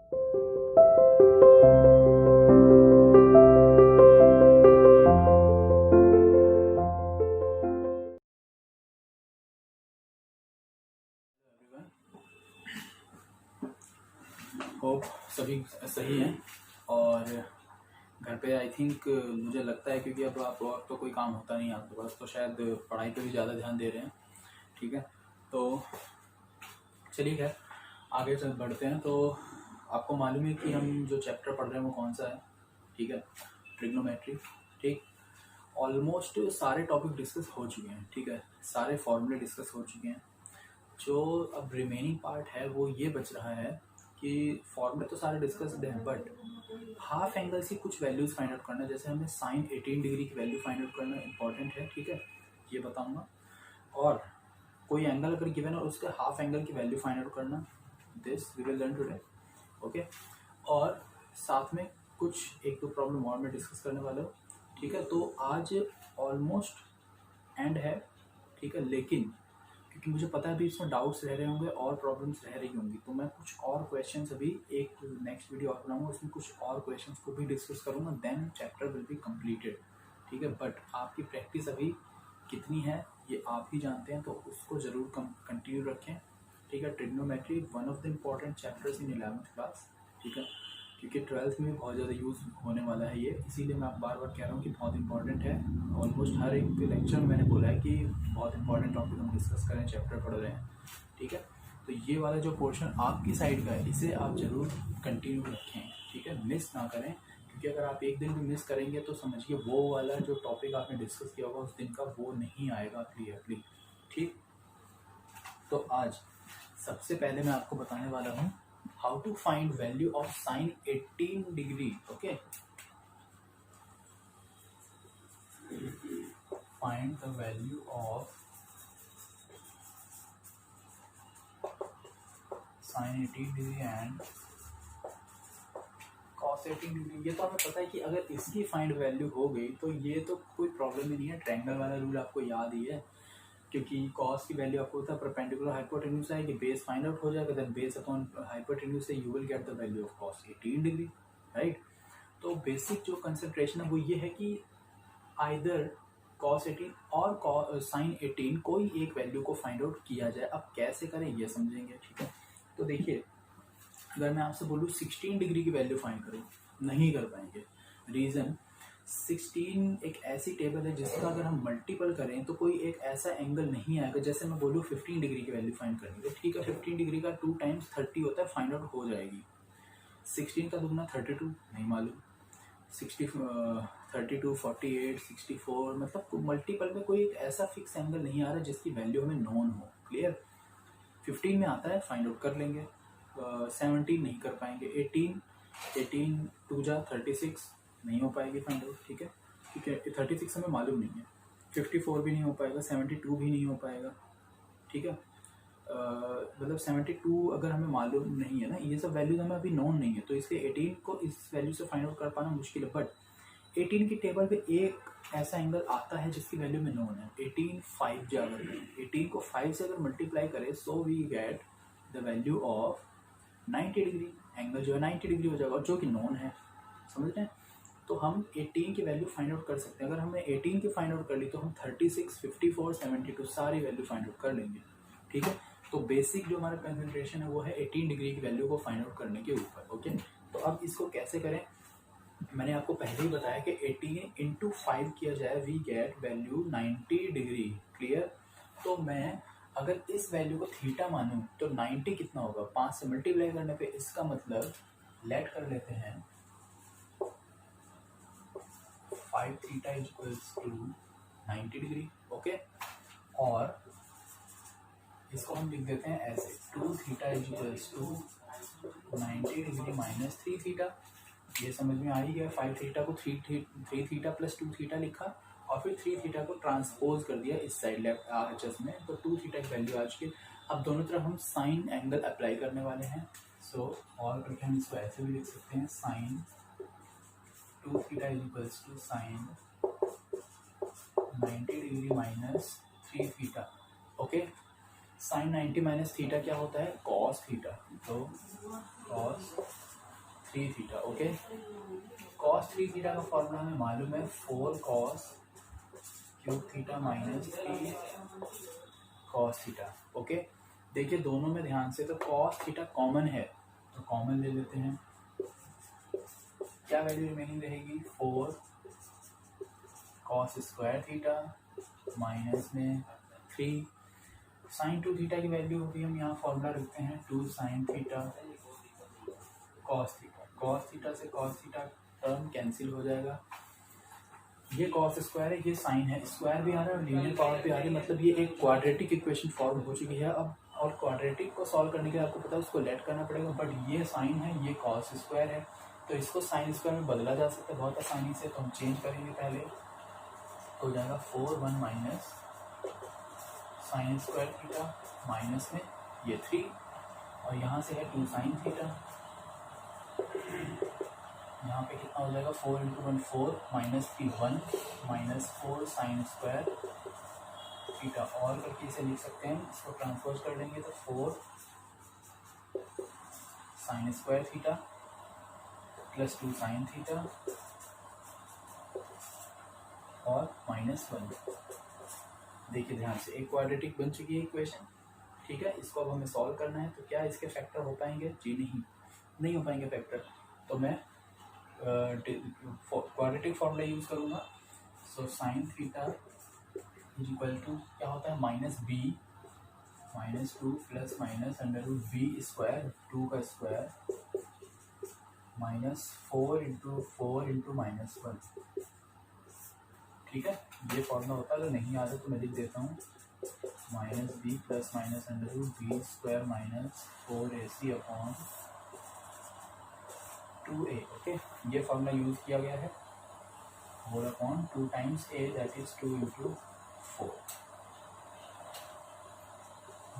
Hope सभी सही हैं और घर पे आई थिंक मुझे लगता है, क्योंकि अब आप और तो कोई काम होता नहीं है आपके पास, तो शायद पढ़ाई पे भी ज़्यादा ध्यान दे रहे हैं। ठीक है, तो चलिए खैर आगे चल बढ़ते हैं। तो आपको मालूम है कि हम जो चैप्टर पढ़ रहे हैं वो कौन सा है? ठीक है, ट्रिग्नोमेट्री। ठीक, ऑलमोस्ट सारे टॉपिक डिस्कस हो चुके हैं। ठीक है, सारे फॉर्मूले डिस्कस हो चुके हैं। जो अब रिमेनिंग पार्ट है वो ये बच रहा है कि फॉर्मूले तो सारे डिस्कस्ड हैं, बट हाफ एंगल से कुछ वैल्यूज़ फाइंड आउट करना, जैसे हमें साइन 18 डिग्री की वैल्यू फाइंड आउट करना इंपॉर्टेंट है। ठीक है, ये बताऊंगा। और कोई एंगल अगर गिवन है और उसके हाफ एंगल की वैल्यू फाइंड आउट करना, this we will learn today. Okay, और साथ में कुछ एक दो प्रॉब्लम और मैं डिस्कस करने वाला हूँ। ठीक है, तो आज ऑलमोस्ट एंड है। ठीक है, लेकिन क्योंकि मुझे पता है अभी इसमें डाउट्स रह रहे होंगे और प्रॉब्लम्स रह रही होंगी, तो मैं कुछ और क्वेश्चंस अभी एक नेक्स्ट वीडियो और बनाऊंगा, उसमें कुछ और क्वेश्चंस को भी डिस्कस करूंगा, then chapter will be completed. ठीक है, बट आपकी प्रैक्टिस अभी कितनी है ये आप ही जानते हैं, तो उसको ज़रूर कंटिन्यू रखें। ठीक है, trigonometry one of the important chapters in 11th class. ठीक है, क्योंकि 12th में भी बहुत ज़्यादा यूज़ होने वाला है ये, इसीलिए मैं बार बार कह रहा हूँ कि बहुत इंपॉर्टेंट है। ऑलमोस्ट हर एक लेक्चर में मैंने बोला है कि बहुत इंपॉर्टेंट टॉपिक हम डिस्कस करें, चैप्टर पढ़ रहे हैं। ठीक है, तो ये वाला जो पोर्शन आपकी साइड का है इसे आप ज़रूर कंटिन्यू रखें। ठीक है, मिस ना करें, क्योंकि अगर आप एक दिन भी मिस करेंगे तो समझिए वो वाला जो टॉपिक आपने डिस्कस किया होगा उस दिन का वो नहीं आएगा क्लियरली। ठीक, तो आज सबसे पहले मैं आपको बताने वाला हूँ how to find value of sine 18 degree. Okay, find the value of sine 18 degree and cos 18 degree. ये तो हमें पता है कि अगर इसकी फाइंड वैल्यू हो गई तो ये तो कोई प्रॉब्लम ही नहीं है, ट्रायंगल वाला रूल आपको याद ही है, क्योंकि कॉस की वैल्यू आपको होता है परपेंडिकुलर हाइपोटेन्यूज है कि बेस फाइंड आउट हो जाएगा, देन बेस अपॉन हाइपोटेन्यूज से you will get the value of cos 18 degree. Right, तो बेसिक जो कंसेंट्रेशन है वो ये है कि आइदर कॉस 18 और साइन 18 कोई एक वैल्यू को फाइंड आउट किया जाए। अब कैसे करें ये समझेंगे। ठीक है, तो देखिए अगर मैं आपसे बोलूँ 16 डिग्री की वैल्यू फाइंड करो, नहीं कर पाएंगे। रीज़न, 16 एक ऐसी टेबल है जिसका अगर हम मल्टीपल करें तो कोई एक ऐसा एंगल नहीं आएगा। जैसे मैं बोलूँ 15 डिग्री की वैल्यू फाइंड करनी है, ठीक है 15 डिग्री का 2 टाइम्स 30 होता है, फाइंड आउट हो जाएगी। 16 का दुगना 32 नहीं मालूम, 60 32 48 64, मतलब मल्टीपल में कोई एक ऐसा फिक्स एंगल नहीं आ रहा जिसकी वैल्यू हमें नोन हो। क्लियर, 15 में आता है फाइंड आउट कर लेंगे, 17 नहीं कर पाएंगे, 18 2 जा 36 नहीं हो पाएगी फाइंड आउट। ठीक है, ठीक है 36 हमें मालूम नहीं है, 54 भी नहीं हो पाएगा, 72 भी नहीं हो पाएगा। ठीक है, मतलब 72 अगर हमें मालूम नहीं है ना, ये सब वैल्यूज हमें अभी नोन नहीं है, तो इसलिए 18 को इस वैल्यू से फाइंड आउट कर पाना मुश्किल है। बट 18 की टेबल पे एक ऐसा एंगल आता है जिसकी वैल्यू में नोन है, 18 5 जाकर 18 को 5 से अगर मल्टीप्लाई करें so we get the value of 90 degree. Angle जो है 90 डिग्री हो जाएगा, जो कि नोन है। समझ रहे हैं, तो हम 18 की वैल्यू फाइंड आउट कर सकते हैं। अगर हमने 18 की फाइंड आउट कर ली तो हम 36 54 72 सारी वैल्यू फाइंड आउट कर लेंगे। ठीक है, तो बेसिक जो हमारा कंसंट्रेशन है वो है 18 डिग्री की वैल्यू को फाइंड आउट करने के ऊपर। ओके, तो अब इसको कैसे करें, मैंने आपको पहले ही बताया कि 18 इंटू 5 किया जाए we get value 90 degree. Clear, तो मैं अगर इस वैल्यू को थीटा मानूं तो 90 कितना होगा, 5 से मल्टीप्लाई करने पे, इसका मतलब लेट कर लेते हैं 5 theta equals to 90 degree. Okay, और इसको हम लिख देते हैं ऐसे 2 theta equals to 90 degree minus 3 theta. ये समझ में आ ही गया, 5 थीटा को 3 थीटा प्लस 2 थीटा लिखा और फिर 3 थीटा को ट्रांसपोज कर दिया इस साइड लेफ्ट RHS में, तो 2 थीटा की वैल्यू आ चुकी है। अब दोनों तरफ हम साइन एंगल अप्लाई करने वाले हैं, सो और करके हम इसको ऐसे भी लिख सकते हैं, sine 2 theta equals to sine 90 degree minus 3 theta. Okay, sine 90 minus theta क्या होता है, कॉस थीटा, तो cos 3 theta. Okay, cos 3 theta का फॉर्मूला हमें मालूम है 4 cos cube theta minus 3 cos theta. Okay, देखिए दोनों में ध्यान से, तो cos थीटा कॉमन है तो कॉमन ले लेते हैं, क्या वैल्यू रिमेनिंग रहेगी 4 cos स्क्वायर थीटा माइनस में 3 sin 2 थीटा की वैल्यू होगी, हम यहाँ फॉर्मूला रखते हैं 2 sin theta cos theta. cos theta से cos थीटा टर्म कैंसिल हो जाएगा, ये cos स्क्वायर है, ये sin है, स्क्वायर भी आ रहा है और लीनियर पावर भी आ रही है, मतलब ये एक क्वाड्रेटिक इक्वेशन फॉर्म हो चुकी है अब। और क्वाड्रेटिक को सॉल्व करने के लिए आपको पता है उसको लेट करना पड़ेगा, बट ये sin है, ये cos स्क्वायर है, तो इसको sin स्क्वायर में बदला जा सकता है बहुत आसानी से। तो हम चेंज करेंगे, पहले हो जाएगा 4 1 minus sin square theta minus में ये 3 और यहाँ से है 2 sin थीटा, यहाँ पे कितना हो जाएगा 4 into 1 4 minus 3 1 minus 4 sin square theta, और करके इसे लिख सकते हैं, इसको ट्रांसपोज कर लेंगे तो 4 sin square theta plus 2 sin theta और माइनस 1। देखिए ध्यान से, एक क्वाड्रेटिक बन चुकी है इक्वेशन, ठीक है। इसको अब हमें सॉल्व करना है, तो क्या इसके फैक्टर हो पाएंगे? जी नहीं हो पाएंगे फैक्टर, तो मैं क्वाड्रेटिक फॉर्मूला यूज़ करूँगा। So sine theta is equal to क्या होता है minus B minus 2 plus minus under root B square 2 का स्क्वायर माइनस 4 इंटू माइनस 1, ठीक है। ये फॉर्मूला होता है, अगर नहीं याद है तो मैं लिख देता हूँ minus B plus minus under root B square minus 4ac upon 2a। Okay, ये फॉर्मूला यूज़ किया गया है, whole upon 2 times a that is 2 into 4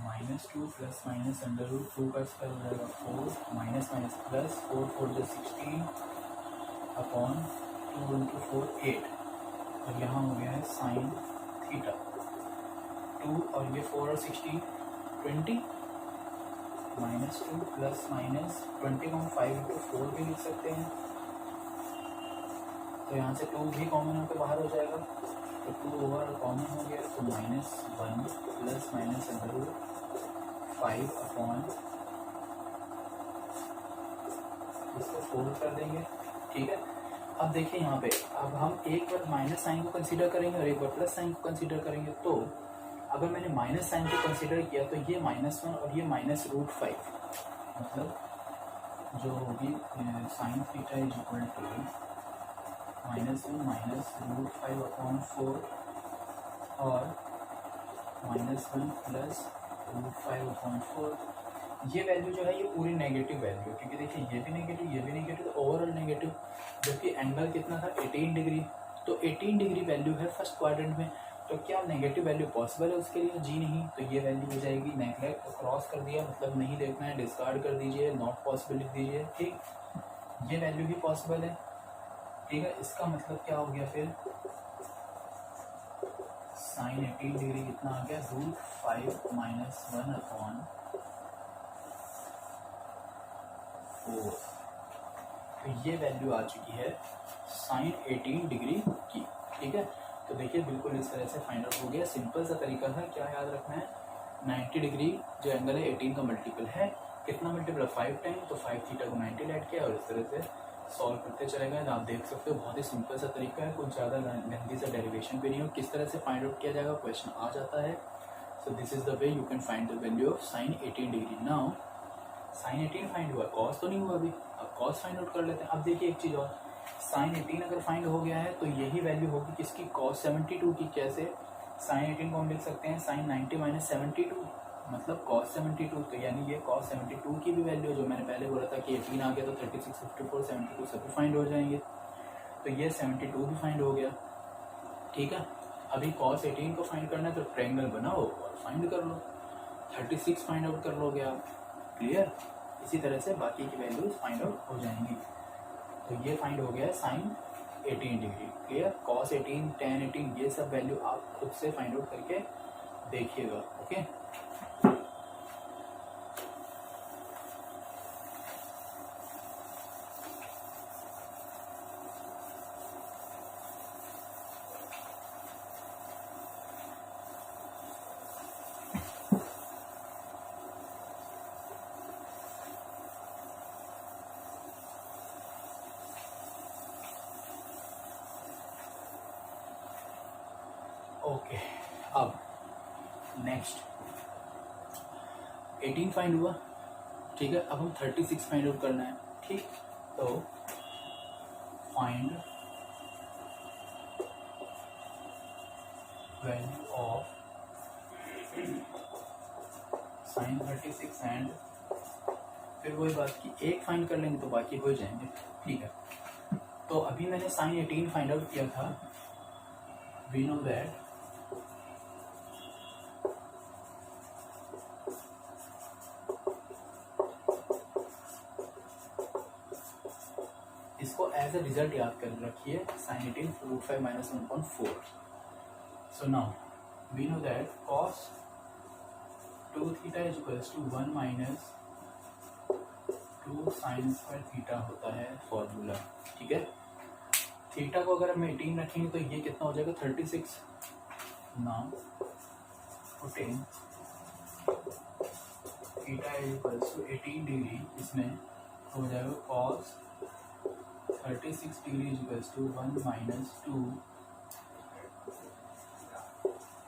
minus 2 plus minus under root 2 का स्क्वायर हो जाएगा 4 माइनस माइनस प्लस 4 4 जो 16 upon 2 into 4 8 और यहाँ हो गया है साइन थीटा 2 और ये 4 और 16 20 माइनस 2 प्लस माइनस 20 को हम 5 इंटू 4 भी लिख सकते हैं, तो यहाँ से 2 भी कॉमन होकर बाहर हो जाएगा, तो 2 ओवर कॉमन हो गया, तो minus 1 plus minus under root 5 upon इसको 4 कर देंगे, ठीक है। अब देखिए यहाँ पे, अब हम एक बार माइनस साइन को कंसीडर करेंगे और एक बार प्लस साइन को कंसीडर करेंगे, तो अगर मैंने माइनस साइन को कंसीडर किया तो ये -1 और ये माइनस रूट 5, मतलब जो होगी sine theta is equal to -1 minus root 5 upon 4 और -1 प्लस रूट 5 अपॉन 4। ये वैल्यू जो है ये पूरी नेगेटिव वैल्यू है, क्योंकि देखिए ये भी नेगेटिव, ओवरऑल नेगेटिव, जबकि एंगल कितना था 18 डिग्री, तो 18 डिग्री वैल्यू है फर्स्ट क्वाड्रेंट में, तो क्या नेगेटिव वैल्यू पॉसिबल है उसके लिए? जी नहीं, तो ये वैल्यू हो जाएगी नेगलेक्ट, तो क्रॉस कर दिया, मतलब नहीं देखना है, डिस्कार्ड कर दीजिए, नॉट पॉसिबल लिख दीजिए, ठीक। ये वैल्यू भी पॉसिबल है, ठीक है। इसका मतलब क्या हो गया फिर, साइन 18 डिग्री कितना आ गया रूट 5 माइनस 1 अपॉन 4, तो ये वैल्यू आ चुकी है साइन 18 डिग्री की, ठीक है। तो देखिए बिल्कुल इस तरह से फाइंड आउट हो गया, सिंपल सा तरीका था। क्या याद रखना है, 90 डिग्री जो एंगल है 18 का मल्टीपल है, कितना मल्टीपल 5 टाइम, तो 5 थीटा को 90 ऐड किया और इस तरह से सॉल्व करते चले गए। आप देख सकते हो बहुत ही सिंपल सा तरीका है, कुछ ज़्यादा लेंथी सा डेरिवेशन भी नहीं हो, किस तरह से फाइंड आउट किया जाएगा क्वेश्चन आ जाता है। So this is the way you can find the value of sine 18 degree. Now sine 18 find हुआ, कॉस तो नहीं हुआ अभी, अब कॉस फाइंड आउट कर लेते हैं। अब देखिए एक चीज़ और, साइन 18 अगर फाइंड हो गया है तो यही वैल्यू होगी किसकी, कॉस 72 की। कैसे, साइन 18 को हम लिख सकते हैं साइन 90 माइनस 72, मतलब कॉस 72, तो यानी ये कॉस 72 की भी वैल्यू है, जो मैंने पहले बोला था कि 18 आ गया तो 36 54 72 सभी फाइंड हो जाएंगे, तो ये 72 भी फाइंड हो गया, ठीक है। अभी कॉस 18 को फाइंड करना है तो ट्रायंगल बनाओ और फाइंड कर लो, 36 फाइंड आउट कर लोगे आप, क्लियर। इसी तरह से बाकी की वैल्यूज फाइंड आउट हो जाएंगी। तो ये फाइंड हो गया है sine 18 degree, clear. Cos 18 tan 18 ये सब वैल्यू आप खुद से फाइंड आउट करके देखिएगा, ओके। ओके, अब नेक्स्ट 18 फाइंड हुआ, ठीक है। अब हम 36 फाइंड आउट करना है, ठीक। तो find value of sign 36 and फिर वही बात की एक फाइंड कर लेंगे तो बाकी हो जाएंगे, ठीक है। तो अभी मैंने साइन 18 फाइंड आउट किया था। वी नो दैट इसको एज ए रिजल्ट याद कर रखिए, sine 18 root 5 minus 1/4। So now we know that cos 2 theta is equals to 1 minus 2 sine square theta होता है फॉर्मूला, ठीक है। थीटा को अगर हम 18 रखेंगे तो ये कितना हो जाएगा 36। Now putting theta is equals to 18 degree, इसमें हो जाएगा cos 36 degree is equals to 1 minus 2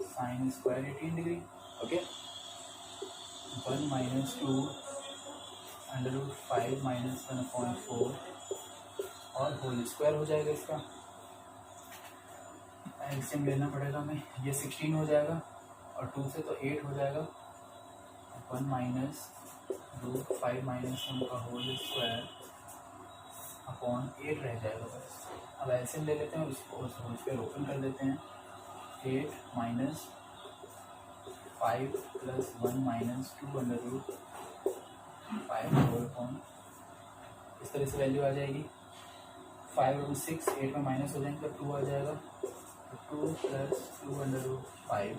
sine square 18 degree, okay. 1 minus 2 under root 5 minus 1/4 और होल स्क्वायर हो जाएगा। इसका एलसीएम लेना पड़ेगा हमें, ये 16 हो जाएगा और 2 से तो 8 हो जाएगा। 1 माइनस रूट 5 माइनस 1 का होल स्क्वायर अपॉन 8 रह जाएगा बस। अब एलसीएम ले लेते हैं, उसको होल स्क्वायर ओपन कर देते हैं। 8 minus 5 plus 1 minus 2 under root 5 whole upon, इस तरह से वैल्यू आ जाएगी। 5 और 6 8 में माइनस हो जाएंगे तो 2 आ जाएगा। तो 2 प्लस 2 अंडर रूट 5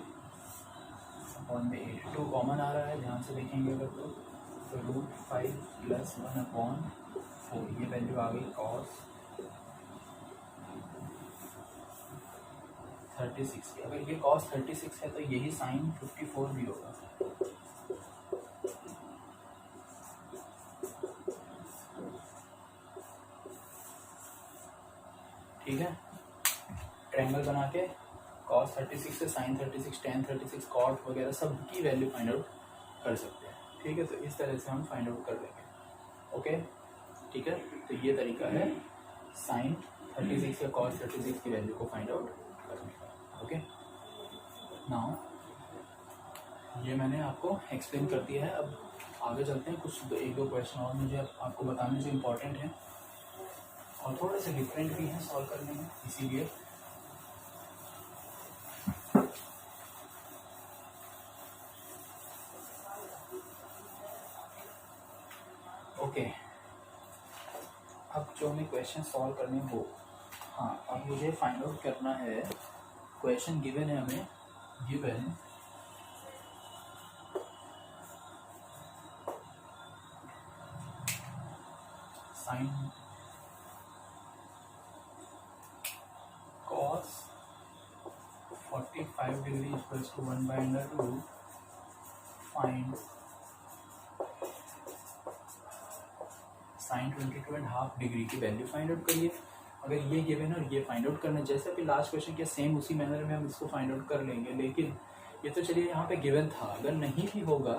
अपॉन में 8, 2 कॉमन आ रहा है, ध्यान से देखेंगे अगर तो रूट 5 प्लस 1 अपॉन 4, ये वैल्यू आ गई cos 36 की। अगर ये cos 36 है तो यही साइन 54 भी होगा, ठीक है। ट्रायंगल बना के cos 36 से sin 36 tan 36 cot वगैरह सब की वैल्यू फाइंड आउट कर सकते हैं, ठीक है। तो इस तरह से हम फाइंड आउट कर लेंगे, ओके, ठीक है। तो ये तरीका है sin 36 या cos 36 की वैल्यू को फाइंड आउट करने का, ओके। नाउ ये मैंने आपको एक्सप्लेन कर दिया है। अब आगे चलते हैं, कुछ एक दो क्वेश्चन और मुझे आपको बताने जो इम्पोर्टेंट है और थोड़े से डिफरेंट भी हैं सॉल्व करने में, इसीलिए ओके। अब जो हमें क्वेश्चन सॉल्व करने हो, हाँ, अब मुझे फाइंड आउट करना है। क्वेश्चन गिवन है हमें, given sine cos 45 degree equals to 1 by under root find sine 22.5 degree की वैल्यू फाइंड आउट करिए। अगर ये गिवन है और ये फाइंड आउट करना है, जैसे अभी लास्ट क्वेश्चन किया सेम उसी मैनर में हम इसको फाइंड आउट कर लेंगे। लेकिन ये तो चलिए यहाँ पे गिवन था, अगर नहीं भी होगा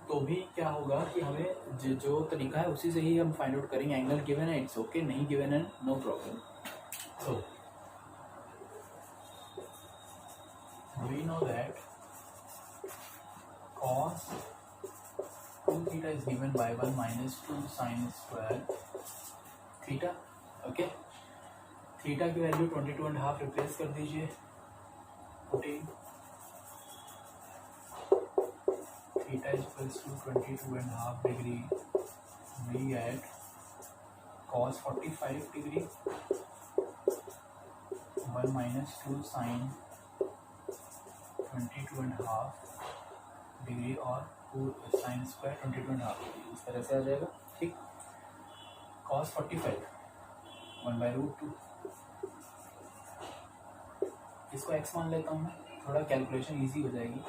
तो भी क्या होगा कि हमें जो तरीका है उसी से ही हम फाइंड आउट करेंगे। एंगल गिवन है, इट्स ओके, नहीं गिवन है no problem. So we know that cos 2 theta is given by 1 minus 2 sin square theta, okay. Theta की वैल्यू 22.5 रिप्लेस कर दीजिए, 14 theta is equals to 22.5 degree we get cos 45 degree 1 minus 2 sine 22.5 degree और sine square 22.5 degree, इस तरह से आ जाएगा, ठीक। cos 45 1 by root 2, इसको x मान लेता हूँ मैं, थोड़ा कैलकुलेशन इजी हो जाएगी।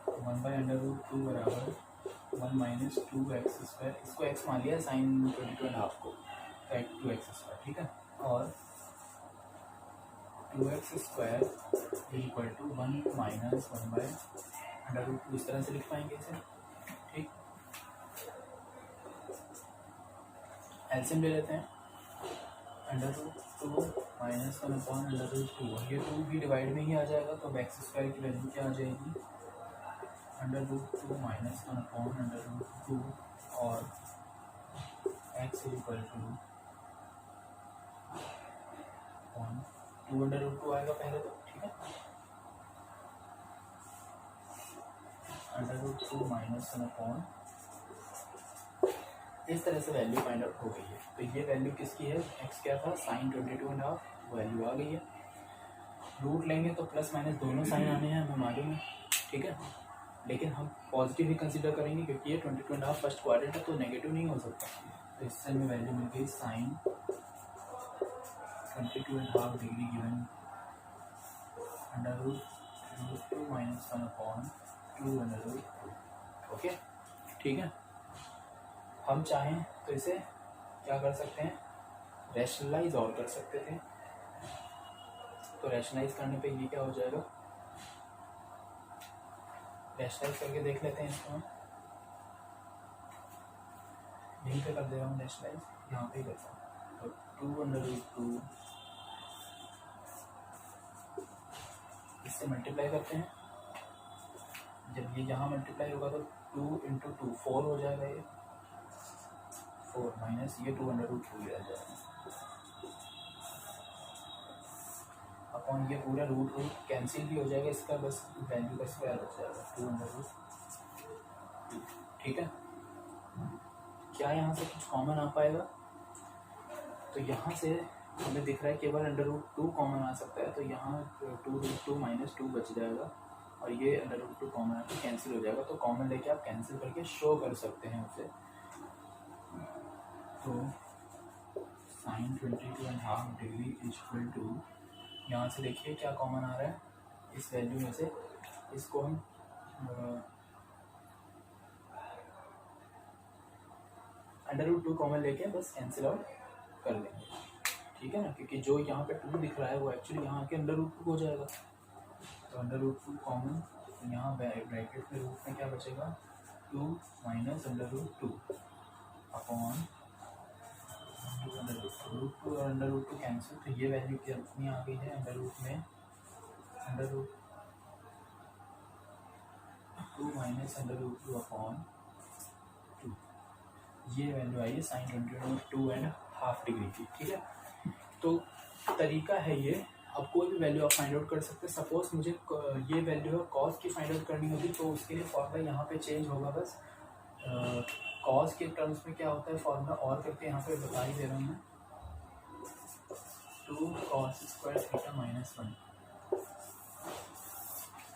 1 बाई अंडर रूट 2 बराबर 1 माइनस 2x स्क्वायर, इसको x मान लिया साइन 22.5 को, 2x स्क्वायर, ठीक है। और 2x² इक्वल टू 1 माइनस 1/√2 इस तरह से लिख पाएंगे इसे। ठीक, एलसीएम ले लेते हैं। √2 माइनस 1/√2, ये 2 भी डिवाइड में ही आ जाएगा, तो x² की वैल्यू क्या आ जाएगी, √2 माइनस 1/√2 और x इक्वल टू 2/√2 आएगा पहले तो। ठीक है, √2 माइनस 1/, इस तरह से वैल्यू फाइंड आउट हो गई है। तो ये वैल्यू किसकी है, x क्या था, sin 22.5, वैल्यू आ गई है। रूट लेंगे तो प्लस माइनस दोनों साइन आने हैं, हमें मालूम है। ठीक है, लेकिन हम पॉजिटिव ही कंसीडर करेंगे क्योंकि ये 22.5 फर्स्ट क्वाड्रेंट है, तो नेगेटिव नहीं हो सकता। तो इससे हमें वैल्यू मिल गई sin 22.5 degree given √2 minus 1/2 okay. ठीक है, हम चाहें तो इसे क्या कर सकते हैं, रैशनलाइज और कर सकते थे। तो रैशनलाइज करने पे ये क्या हो जाएगा, रैशनलाइज करके देख लेते हैं इसको हम। यहीं पे कर दे रहा हूँ रैशनलाइज, यहाँ पे ही करता हूँ। तो 2/√2 इससे मल्टीप्लाई करते हैं। जब ये यहाँ मल्टीप्लाई होगा तो 2 × 2 4 हो जाएगा, ये 4 माइनस ये 2/√2 ही रह जाएगा अपॉन ये पूरा रूट कैंसिल भी हो जाएगा, इसका बस वैल्यू का स्क्वायर हो जाएगा 2/√2। ठीक है, क्या यहाँ से कुछ कॉमन आ पाएगा, तो यहाँ से हमें दिख रहा है केवल √2 कॉमन आ सकता है, तो यहाँ 2√2 माइनस 2 बच जाएगा और ये √2 कॉमन आके कैंसिल हो जाएगा। तो कॉमन लेके आप कैंसिल करके शो कर सकते हैं उसे। तो sin 22.5 डिग्री इक्वल टू, यहाँ से देखिए क्या कॉमन आ रहा है इस वैल्यू में से, इसको हम √2 कॉमन लेके बस कैंसिल आउट कर लेंगे। ठीक है ना, क्योंकि जो यहाँ पे 2 दिख रहा है वो एक्चुअली यहाँ के √2 हो जाएगा। तो √2 कॉमन, यहाँ ब्रैकेट में रूट में क्या बचेगा, 2 माइनस √2 अपॉन √2 और √2 कैंसिल, तो ये वैल्यू क्या अपनी आ गई है अंडर रूट में, √2 माइनस √2 अपॉन 2, ये वैल्यू आई है sin 22.5 डिग्री की। ठीक है, तो तरीका है ये, अब कोई भी वैल्यू आप फाइंड आउट कर सकते हैं। सपोज मुझे ये वैल्यू है कॉस की फाइंड आउट करनी होगी, तो उसके लिए फॉर्मूला यहाँ पे चेंज होगा बस। कॉस के टर्म्स में क्या होता है फॉर्मूला, और करके यहाँ पे बता ही दे रहा हूँ मैं, 2 cos² θ -1।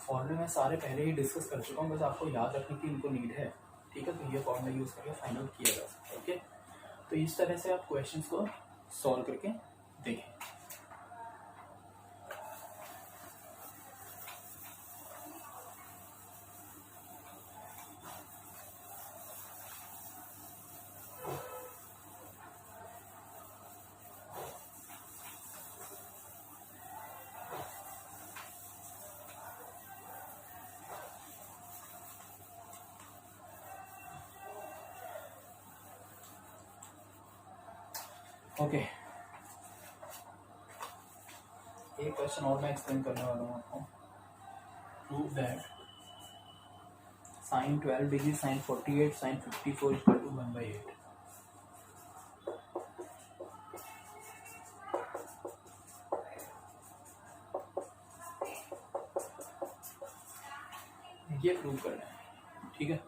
फॉर्मूले मैं सारे पहले ही डिस्कस कर चुका हूँ, बस आपको याद रखने की इनको नीड है। ठीक है, तो ये फॉर्मूला यूज़ करके फाइंड आउट किया जा सकता है। ओके, तो इस तरह से आप क्वेश्चंस को सॉल्व करके देखें। ओके, एक क्वेश्चन और मैं एक्सप्लेन करने वाला हूँ आपको। Prove that sin 12 degree sin 48 sin 54 equal to 1/8। ये प्रूव करना है। ठीक है,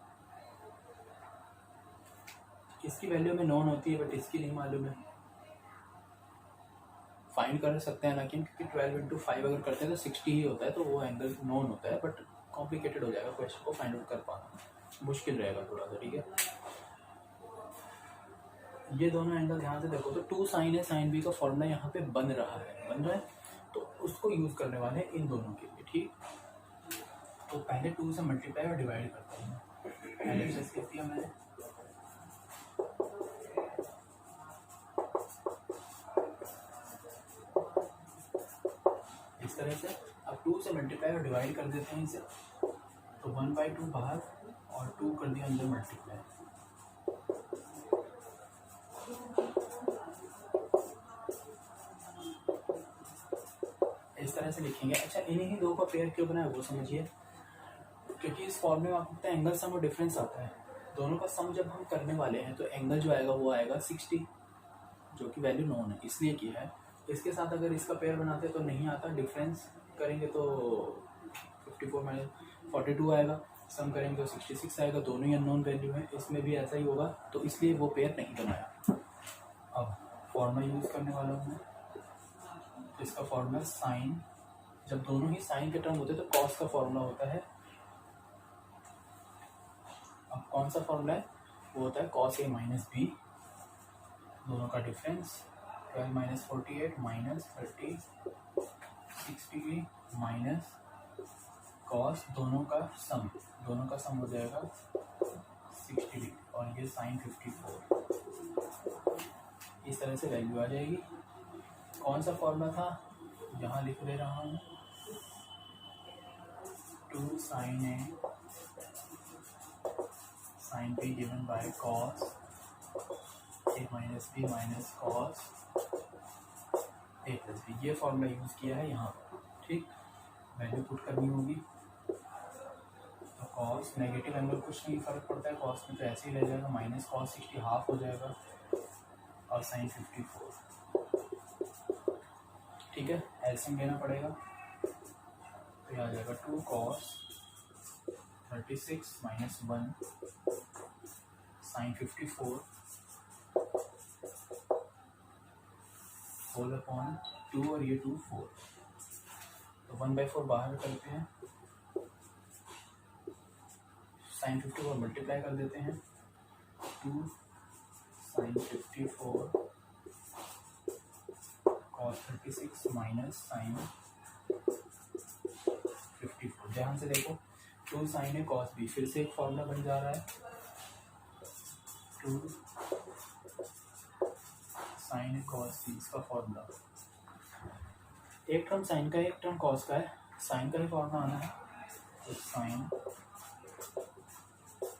इसकी वैल्यू में नॉन होती है बट इसकी नहीं मालूम है, फाइंड कर सकते हैं लेकिन, क्योंकि 12 × 5 अगर करते हैं तो 60 ही होता है, तो वो एंगल नॉन होता है, बट कॉम्प्लिकेटेड हो जाएगा, क्वेश्चन को फाइंड आउट कर पाना मुश्किल रहेगा थोड़ा सा। ठीक है, ये दोनों एंगल ध्यान से देखो तो 2 sin है, sin b का फॉर्मूला यहाँ पे बन रहा है, तो उसको यूज करने वाले हैं इन दोनों के लिए। ठीक, तो पहले 2 से मल्टीप्लाई और डिवाइड करता हूँ। पहले से स्किप किया मैंने, मल्टीप्लाई और डिवाइड कर देते हैं इसे, तो 1/2 बाहर और 2 कर दिया अंदर मल्टीप्लाई। इस तरह से लिखेंगे। अच्छा, इन्हीं ही दो का पेयर क्यों बनाया वो समझिए, क्योंकि इस फॉर्मूले में आपको पता है एंगल सम और डिफरेंस आता है। दोनों का सम जब हम करने वाले हैं तो एंगल जो आएगा वो आएगा 60, जो कि वैल्यू नोन है इसलिए किया है। इसके साथ अगर इसका पेयर बनाते तो नहीं आता, डिफरेंस करेंगे तो 54 माइनस 42 आएगा, सम करेंगे तो 66 आएगा, दोनों ही अननोन वैल्यू है, इसमें भी ऐसा ही होगा, तो इसलिए वो पेयर नहीं बनाया। अब फॉर्मूला यूज़ करने वाला हूँ मैं, इसका फॉर्मूला साइन, जब दोनों ही साइन के टर्म होते हैं तो कॉस का फॉर्मूला होता है। अब कौन सा फॉर्मूला है, वो होता है कॉस ए माइनस बी, दोनों का difference 12 minus 48 minus 36 degree minus cos दोनों का सम हो जाएगा 60 डिग्री और ये साइन 54। इस तरह से वैल्यू आ जाएगी। कौन सा फॉर्मूला था, यहाँ लिख दे रहा हूँ, 2 sine A sine B given by cos A minus B minus cos A plus B, ये फॉर्मूला यूज़ किया है यहाँ पर। ठीक, वैल्यू पुट करनी होगी, तो कॉस नेगेटिव एंगल कुछ नहीं फर्क पड़ता है, कॉस में तो ऐसे ही रह जाएगा, माइनस कॉस 60 हाफ हो जाएगा और साइन 54। ठीक है, एलसीएम लेना पड़ेगा, तो ये आ जाएगा 2 cos 36 minus 1 sine 54 whole upon 2 और ये 2 4, तो 1/4 बाहर करते हैं, साइन 54 मल्टीप्लाई कर देते हैं, 2 साइन 54 कॉस 36 माइनस साइन 54। ध्यान से देखो, 2 साइन है कॉस बी, फिर से एक फॉर्मूला बन जा रहा है, 2 साइन है कॉस बी, इसका फॉर्मूला एक टर्म साइन का है एक टर्म कॉस का है, साइन का ही फॉर्मूला आना है, तो साइन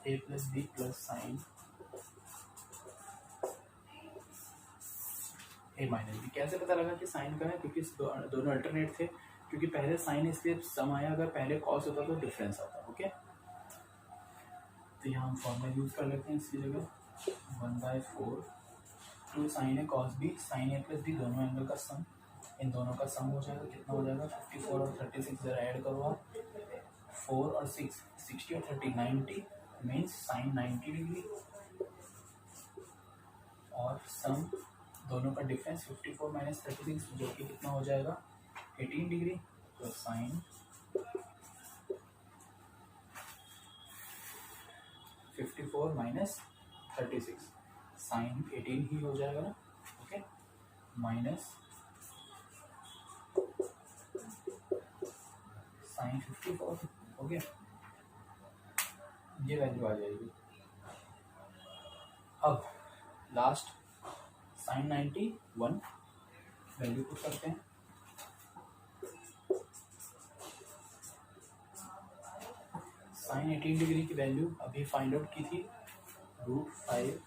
ए प्लस बी प्लस साइन ए माइनस बी। कैसे पता लगा कि साइन का है, क्योंकि दोनों अल्टरनेट थे, क्योंकि पहले साइन इसलिए सम आया, अगर पहले कॉस होता तो डिफरेंस आता। ओके, तो यहाँ हम फॉर्मूला यूज कर लेते हैं इसकी जगह, 1/4 2 साइन है कॉस बी साइन ए प्लस बी, दोनों एंगल का सम, इन दोनों का सम हो जाएगा, कितना हो जाएगा 54 और 36 जरा ऐड करो आप, 4 और 6 60 और 30 90 मीन्स साइन 90 डिग्री और सम दोनों का डिफरेंस 54 माइनस 36 जो कि कितना हो जाएगा 18 डिग्री, तो साइन 54 माइनस 36 साइन 18 ही हो जाएगा ना। ओके, माइनस साइन 54 हो गया, ये वैल्यू आ जाएगी। अब लास्ट साइन 91 वैल्यू पुट करते हैं, साइन 18 डिग्री की वैल्यू अभी फाइंड आउट की थी, √5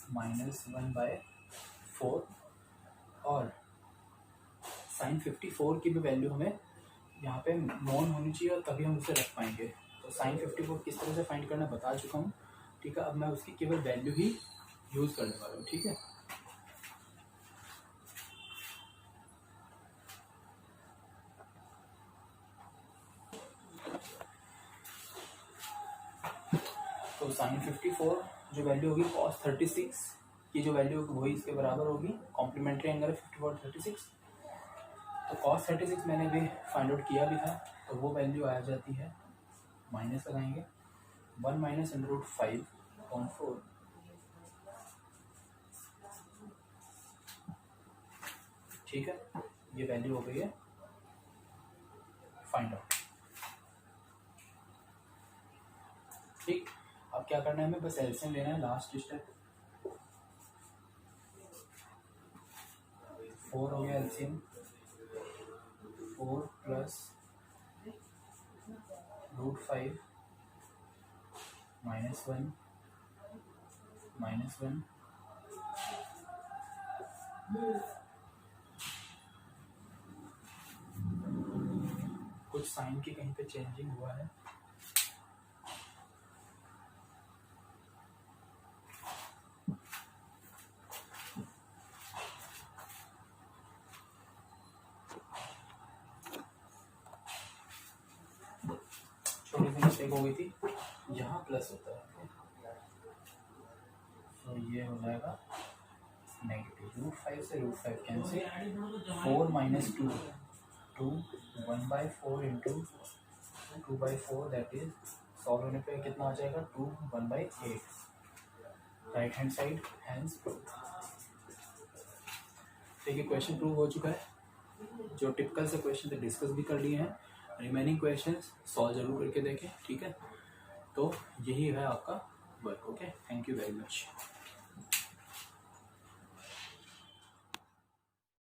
- 1/4 और साइन 54 की भी वैल्यू हमें यहाँ पे नॉन होनी चाहिए और तभी हम उसे रख पाएंगे। तो साइन 54 किस तरह से फाइंड करना बता चुका हूँ। ठीक है, अब मैं उसकी केवल वैल्यू ही यूज़ करने वाला हूँ। ठीक है, तो साइन 54 जो वैल्यू होगी कॉस 36 की जो वैल्यू होगी वही इसके बराबर होगी, कॉम्प्लीमेंट्री एंगल है 54 36, तो कॉस 36 मैंने भी फाइंड आउट किया भी था, तो वो वैल्यू आ जाती है, माइनस लगाएंगे 1 - √5/4, ठीक है, ये वैल्यू हो गई है फाइंड आउट। ठीक, अब क्या करना है हमें, बस एलसीएम लेना है, लास्ट स्टेप 4 हो गया एलसीएम, 4 + √5 -1 -1 कुछ साइन की कहीं पे चेंजिंग हुआ है। छोटी सी मिस्टेक हो गई थी, यहाँ प्लस होता है तो ये हो जाएगा नेगेटिव। √5 से √5 cancel, 4 - 2 2 1/4 into 2/4 that is solve होने पे कितना आ जाएगा 2 1/8 right hand side hands prove. देखिए क्वेश्चन प्रूव हो चुका है। जो टिपिकल से क्वेश्चन थे डिस्कस भी कर लिए हैं, रिमेनिंग क्वेश्चंस सॉल्व जरूर करके देखें, ठीक है। तो यही है आपका work. Okay, thank you very much.